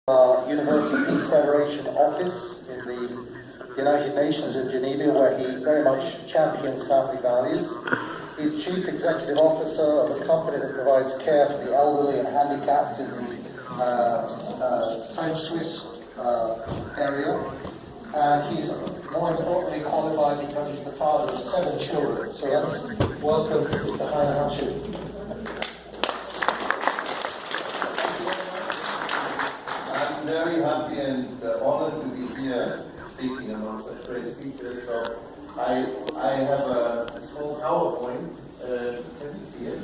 Universal Peace Federation office in the United Nations in Geneva, where he very much champions family values. He's Chief Executive Officer of a company that provides care for the elderly and handicapped in the French-Swiss area. And he's more importantly qualified because he's the father of 7 children. So let's welcome Mr. Hayahachi. I'm very happy and honored to be here speaking among such great speakers. So I have a small PowerPoint. Can you see it?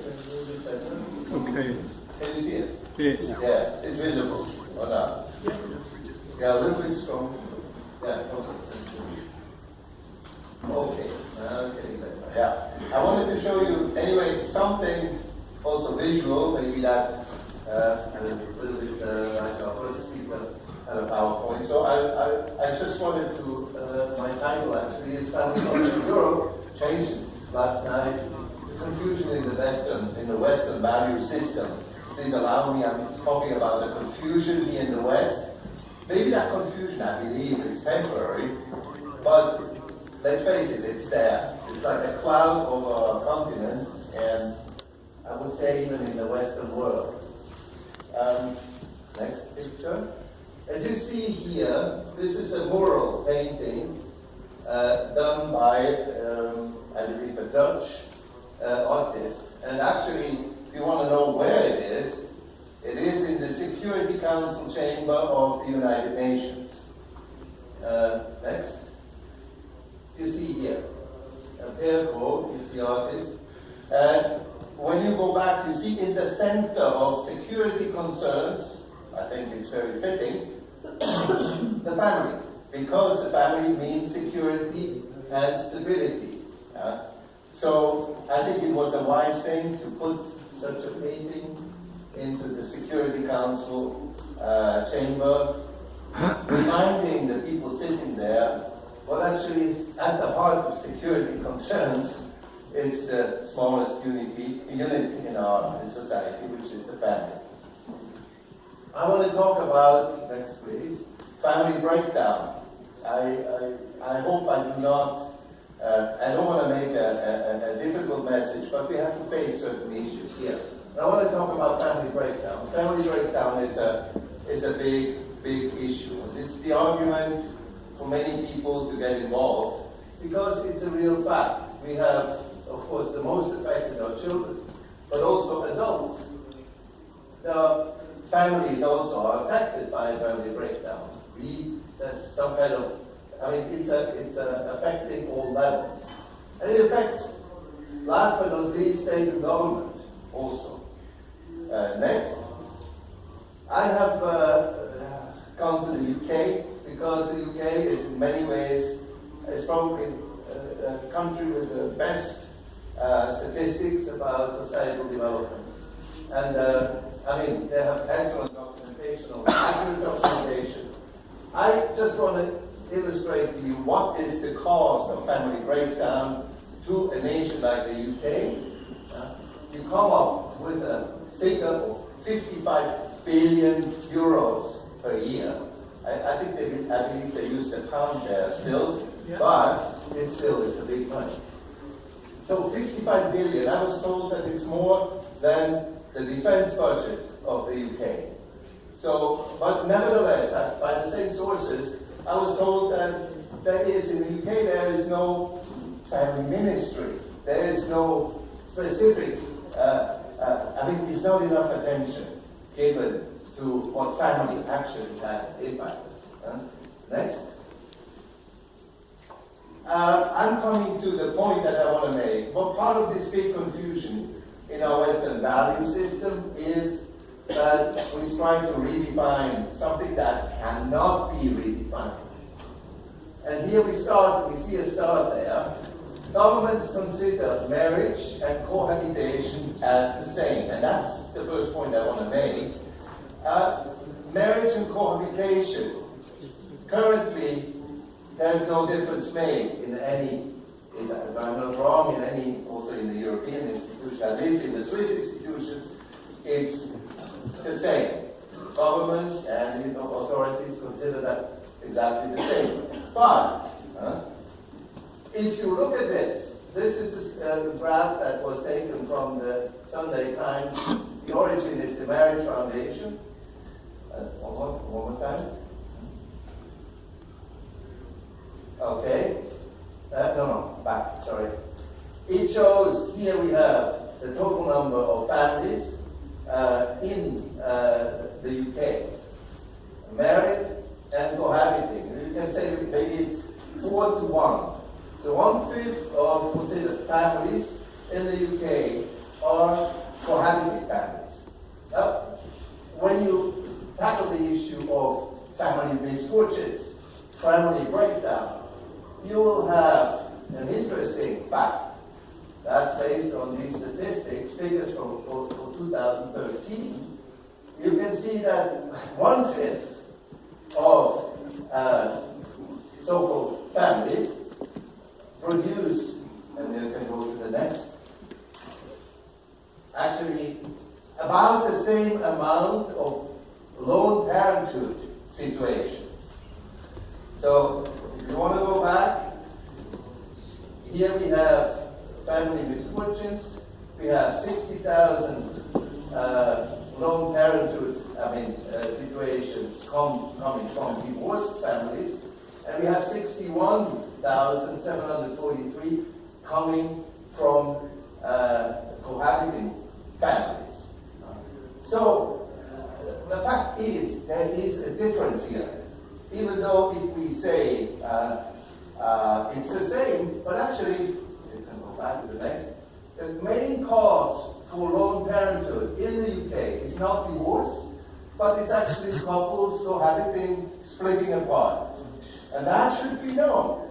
Okay. Can you see it? Yes. Yeah, it's visible or not? Yeah, a little bit strong. Yeah, okay. Okay, now it's getting better. Yeah. I wanted to show you, anyway, something also visual, maybe that a little bit like our first speaker had a PowerPoint. So I just wanted to, my title actually is Family Culture Europe, changed last night. Confusion in the Western value system. Please allow me, I'm talking about the confusion here in the West. Maybe that confusion, I believe, is temporary, but let's face it, it's there. It's like a cloud over our continent, and I would say even in the Western world. Next picture. As you see here, this is a mural painting done by, I believe, a Dutch artist. And actually, if you want to know where it is in the Security Council chamber of the United Nations. Next. You see here, Perko is the artist. When you go back, you see in the center of security concerns, I think it's very fitting, the family. Because the family means security and stability. So I think it was a wise thing to put such a painting into the Security Council chamber, reminding the people sitting there what actually is at the heart of security concerns. It's the smallest unit in our society, which is the family. I want to talk about, next please, family breakdown. I hope I do not, I don't want to make a difficult message, but we have to face certain issues here. And I want to talk about family breakdown. Family breakdown is a big issue. And it's the argument for many people to get involved because it's a real fact. We have, of course, the most affected are children, but also adults. The families also are affected by family breakdown. There's some kind of, it's affecting all levels. And it affects, last but not least, state and government also. Next. I have gone to the UK because the UK is in many ways, is probably a country with the best statistics about societal development. And they have excellent documentation, accurate documentation. I just want to illustrate to you what is the cause of family breakdown to a nation like the UK. You come up with a figure of 55 billion euros per year. I believe they use the pound there still, but it still is a big money. So 55 billion, I was told that it's more than the defense budget of the UK. So, but nevertheless, by the same sources, I was told that there is, in the UK, there is no family ministry. There is no specific, there's not enough attention given to what family actually has impacted. Next. I'm coming to the point that I want to make. Well, part of this big confusion in our Western value system is that we're trying to redefine something that cannot be redefined. And here we see a start there. Governments consider marriage and cohabitation as the same, and that's the first point I want to make. Marriage and cohabitation, currently, there's no difference made in any, if I'm not wrong, also in the European institutions, at least in the Swiss institutions, it's the same. Governments and consider that exactly the same. But if you look at this, this is a graph that was taken from the Sunday Times. The origin is the Marriage Foundation. One more time. Okay. No, back, sorry. It shows, here we have the total number of families in the UK, married and cohabiting. You can say maybe it's 4 to 1. So 1/5 of considered families in the UK are cohabiting families. Now, when you tackle the issue of family misfortunes, family breakdown, you will have an interesting fact. That's based on these statistics, figures for 2013. You can see that 1/5 of so-called families produce, and you can go to the next, actually about the same amount of lone parenthood situations. So if you want to go back, here we have family misfortunes. We have 60,000 lone parenthood, situations coming from divorced families, and we have 61,743 coming from cohabiting families. So the fact is there is a difference here, even though if we say it's the same, but actually, you can go back to the next, the main cause for lone parenthood in the UK is not divorce, but it's actually couples cohabiting, splitting apart. And that should be known.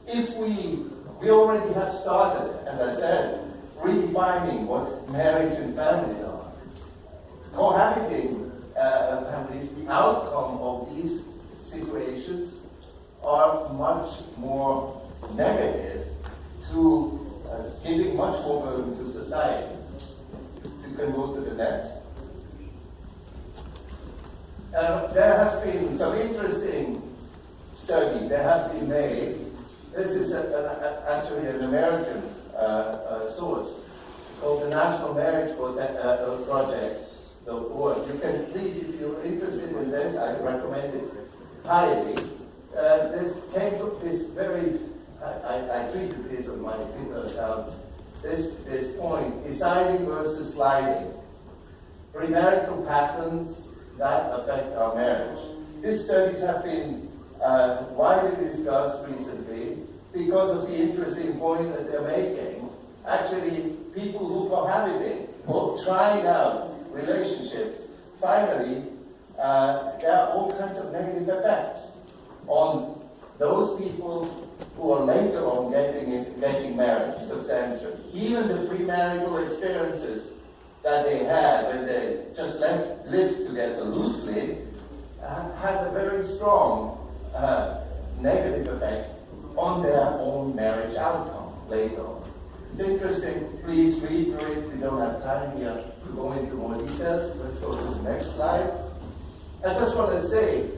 If we already have started, as I said, redefining what marriage and families are. Cohabiting families, the outcome of these situations are much more negative to giving much more burden to society. You can go to the next. There has been some interesting study that have been made. This is actually an American source. It's called the National Marriage Project. You can please, if you're interested in this, I recommend it highly. This came from this very, I tweeted this on my Twitter account, this point, deciding versus sliding. Premarital patterns that affect our marriage. These studies have been widely discussed recently because of the interesting point that they're making. Actually, people who cohabiting or trying out relationships, finally, there are all kinds of negative effects on those people who are later on getting married substantially. Even the premarital experiences that they had when they just lived together loosely had a very strong negative effect on their own marriage outcome later on. It's interesting, please read through it. We don't have time here to go into more details. Let's go to the next slide. I just want to say,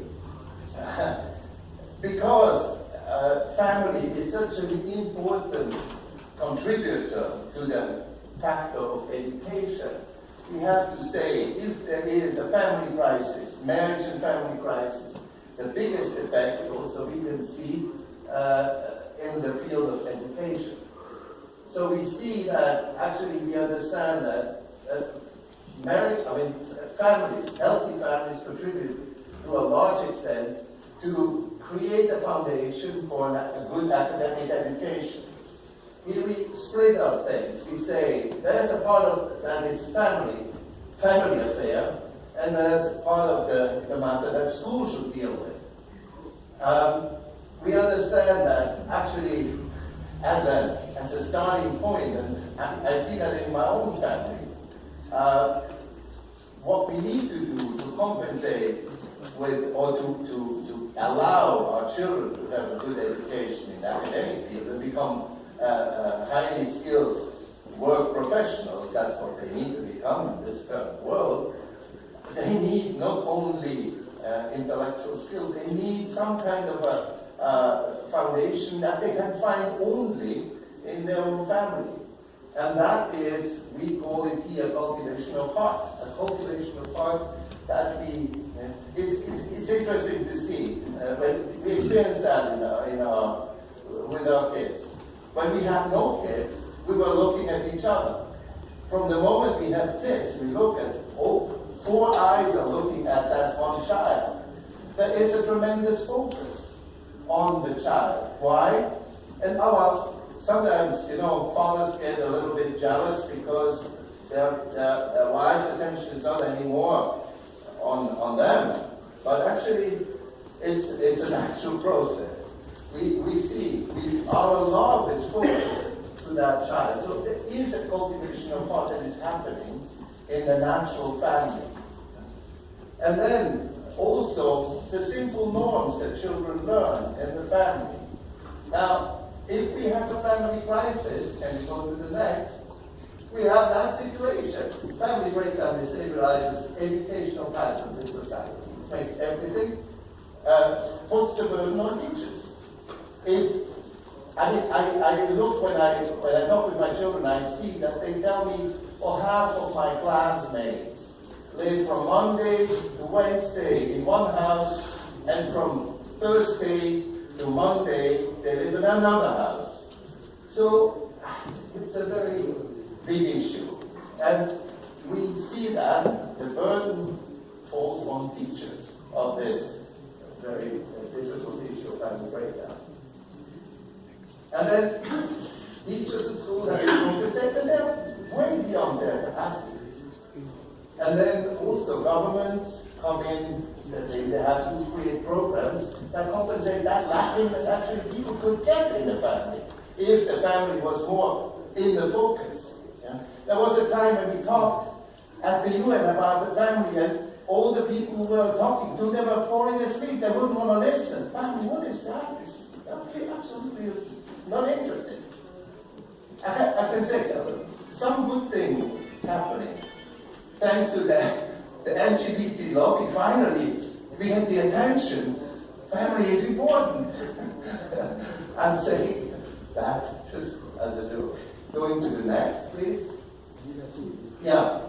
because family is such an important contributor to the factor of education, we have to say, if there is a family crisis, marriage and family crisis, the biggest effect also we can see in the field of education. So we see that actually we understand that families, healthy families contribute to a large extent to create a foundation for a good academic education. Here we split up things. We say there's a part of that is family affair, and there's a part of the matter that school should deal with. We understand that actually as a starting point, and I see that in my own family, what we need to do to compensate with, or to allow our children to have a good education in the academic field and become highly skilled work professionals, that's what they need to become in this current world. They need not only intellectual skill. They need some kind of a foundation that they can find only in their own family. And that is, we call it here, cultivation of heart. A cultivation of heart that it's interesting to see. When we experience that with our kids. When we have no kids, we were looking at each other. From the moment we have kids, we look at, four eyes are looking at that one child. There is a tremendous focus on the child. Why? And sometimes, fathers get a little bit jealous because their wife's attention is not anymore on them. But actually, it's an actual process. We see our love is focused to that child. So there is a cultivation of heart that is happening in the natural family. And then also the simple norms that children learn in the family. Now, if we have a family crisis, and we go to the next, we have that situation. Family breakdown destabilizes educational patterns in society. It makes everything, puts the burden on teachers. I look when I talk with my children, I see that they tell me, half of my classmates live from Monday to Wednesday in one house, and from Thursday to Monday they live in another house. So it's a very big issue. And we see that the burden falls on teachers of this very difficult issue of family breakdown. And then teachers at school have to compensate, and they're way beyond their capacities. And then also governments come in, so they have to create programs that compensate that lacking that actually people could get in the family, if the family was more in the focus. Yeah? There was a time when we talked at the UN about the family, and all the people who were talking to them were falling asleep. They wouldn't want to listen. Family, what is that? They're absolutely not interested. I can say some good thing happening. Thanks to the LGBT lobby, finally, we had the attention. Family is important. I'm saying that just as a joke. Going to the next, please. Yeah.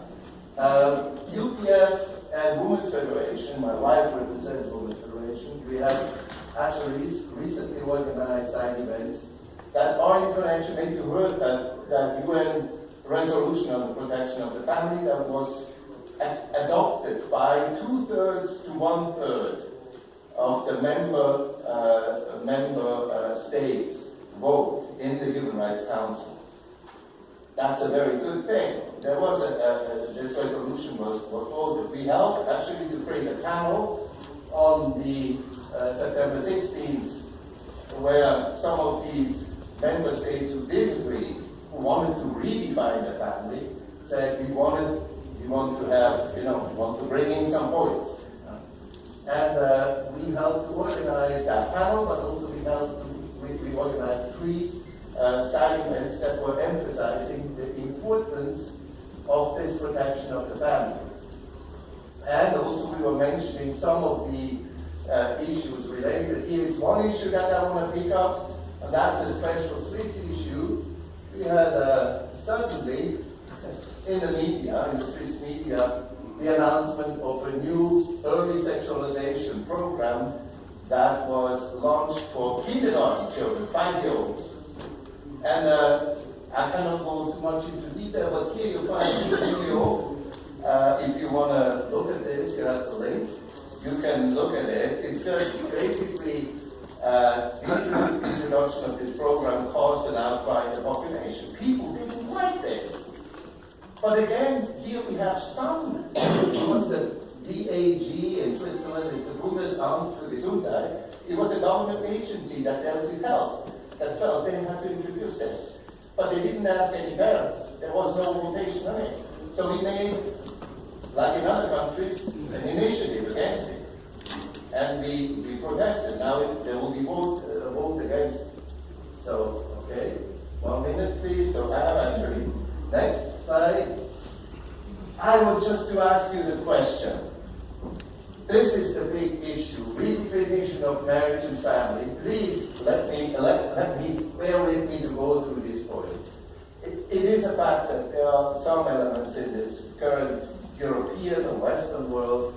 UPF and Women's Federation, my wife represents Women's Federation, we have actually recently organized side events that are in connection. Maybe you heard that UN resolution on the protection of the family that was adopted by 2/3 to 1/3 of the member states vote in the Human Rights Council. That's a very good thing. There was this resolution was voted. We helped actually to create a panel on the September 16th, where some of these member states who disagreed, who wanted to redefine the family, said we want to bring in some points. And we helped to organize that panel, but also we organized 3 side events that were emphasizing the importance of this protection of the family. And also we were mentioning some of the issues related. Here is one issue that I want to pick up, and that's a special Swiss issue. We had suddenly in the media, in the Swiss media, the announcement of a new early sexualization program that was launched for kindergarten children, 5-year-olds. And I cannot go too much into detail, but here you find a video. If you want to look at this, you have the link. You can look at it. It's just basically introduction of this program caused an outcry in the population. People didn't like this. But again, here we have some, because the DAG in Switzerland is the Bundesamt für Gesundheit. It was a government agency that dealt with health, that felt they had to introduce this. But they didn't ask any parents. There was no votation on it. So we made, like in other countries, an initiative against it. And we protested. Now there will be a vote against it. So, okay, 1 minute please. So I have actually, next slide. I want just to ask you the question. this is the big issue, redefinition of marriage and family. Please let me bear with me to go through these points. It is a fact that there are some elements in this current European and Western world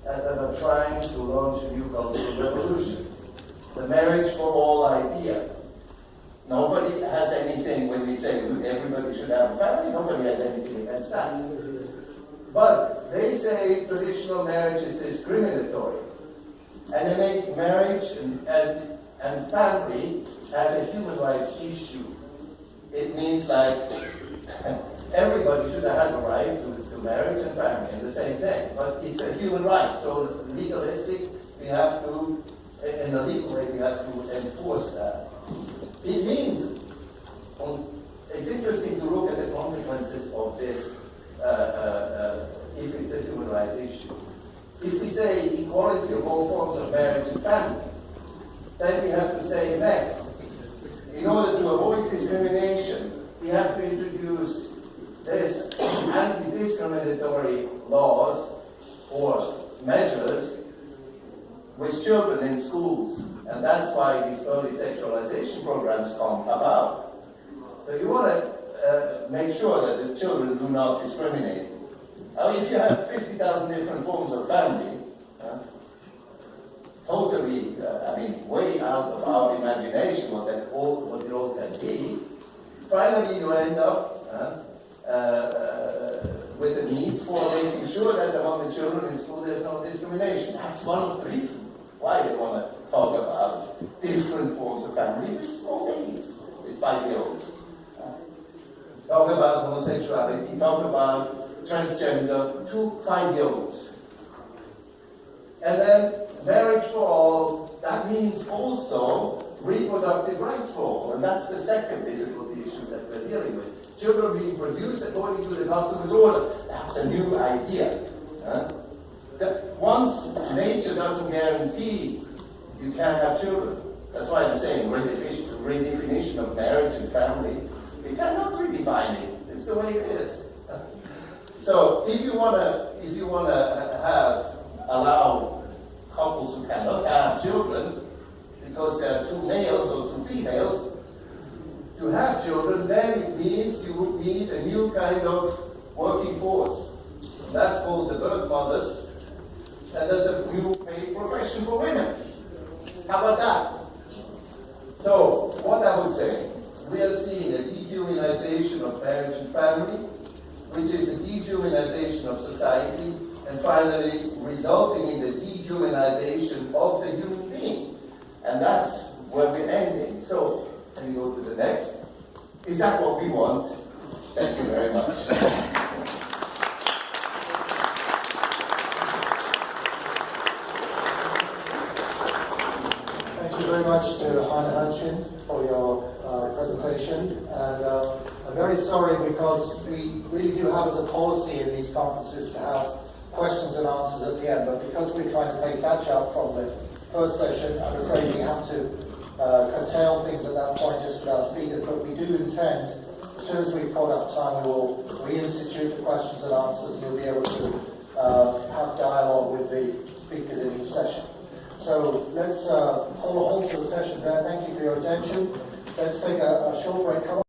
that are trying to launch a new cultural revolution. The marriage for all idea. Nobody has anything when we say everybody should have a family, nobody has anything against that. But they say traditional marriage is discriminatory. And they make marriage and family as a human rights issue. It means like everybody should have a right to marriage and family and the same thing. But it's a human right. So legalistic, we have to, in a legal way, we have to enforce that. It means, it's interesting to look at the consequences of this if it's a human rights issue. If we say equality of all forms of marriage and family, then we have to say next, in order to avoid discrimination, we have to introduce this anti-discriminatory laws or measures with children in schools. And that's why these early sexualization programs come about. So you want to make sure that the children do not discriminate. Now, if you have 50,000 different forms of family, totally, way out of our imagination what it all can be, finally you end up with the need for making sure that among the children in school there's no discrimination. That's one of the reasons why they want to talk about different forms of family with small babies, with 5-year-olds. Talk about homosexuality, talk about transgender to 5-year-olds. And then marriage for all, that means also reproductive rights for all. And that's the second difficult issue that we're dealing with. Children being produced according to the customary order. That's a new idea. That once nature doesn't guarantee you can't have children. That's why I'm saying redefinition of marriage and family. You cannot redefine it. It's the way it is. So if you wanna allow couples who cannot have children because there are 2 males or 2 females to have children, then it means you would need a new kind of working force. That's called the birth mothers. And there's a new paid profession for women. How about that? So, what I would say, we are seeing a dehumanization of marriage and family, which is a dehumanization of society, and finally resulting in the dehumanization of the human being. And that's where we're ending. So, can we go to the next? Is that what we want? Thank you very much. Thank you very much to Heine Hanshin for your presentation. And I'm very sorry because we really do have as a policy in these conferences to have questions and answers at the end. But because we're trying to play catch up from the first session, I'm afraid we have to curtail things at that point just with our speakers. But we do intend, as soon as we've caught up time, we will reinstitute the questions and answers, and you'll be able to have dialogue with the speakers in each session. So let's hold a halt to the session there. Thank you for your attention. Let's take a short break.